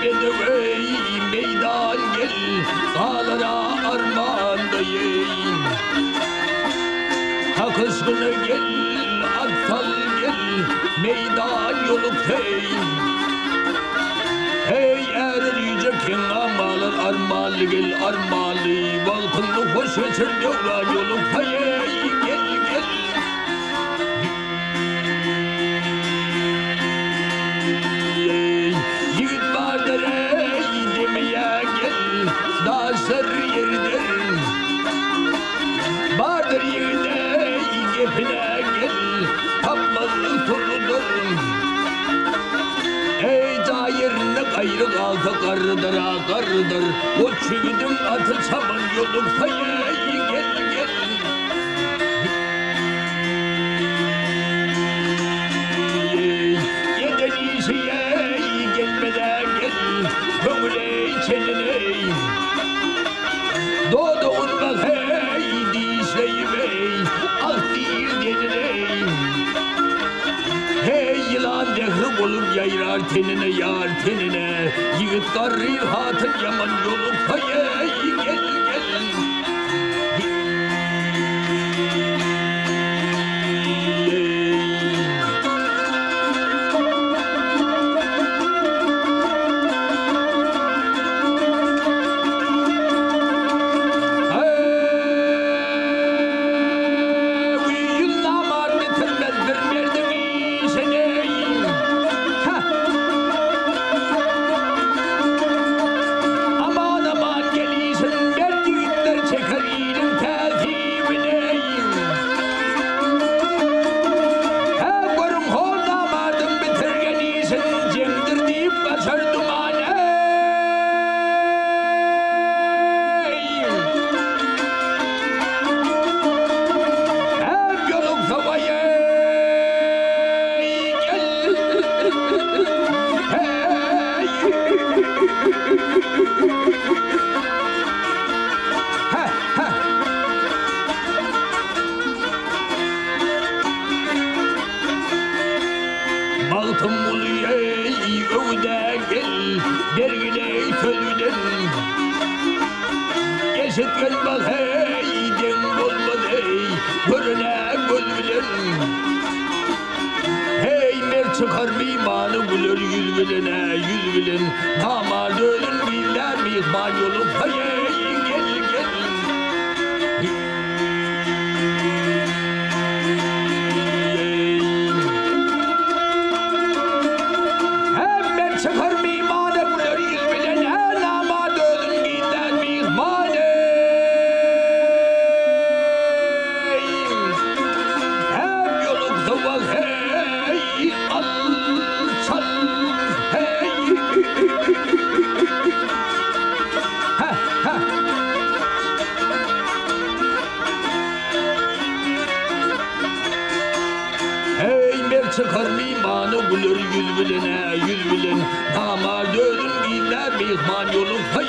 bedevey meydan gel, dağlara armağandayım. Ha kızgını gel, aptal gel, meydan yoluktayım. Hey erlice kin amalar armağanlı gel armağanlı, balkınlı hoş geçir devran yoluktayım. Gel gel. Yiğit vardır ey demeye gel, dağsır yerdir. Vardır yiğit ey gepine gel, tapmalı turludur. Ey dayırını gayrı kaldı karıdır ha karıdır. O çiğidin atı çaman yolukta ey gel gel. Yeden iyisiye gelmeden gel, kömüle kendine. Doğduğun bak hey dişleyim ey, ah değil denine. Hey yılan dehri bulup yayrar tenine yar tenine. Yiğit karrı hatın yaman yolukta ey gel gel. Altın buluyor övde gel, dergide sözüden. Eşitken bak hey, den olmaz hey, görüne göz bilen. Hey mer çıkar mimanı gülür yüz bilene, yüz bilen. Damadının bilir mihman yolu hey gel gel. Çıkar mimane bular yüz bilene, namadının gider mihmane. Hep yolukta var hey, alçal hey. Hey mer çıkar mimanı gülür yüz bilene, yüz bilen. Damadının gider mihman yolukta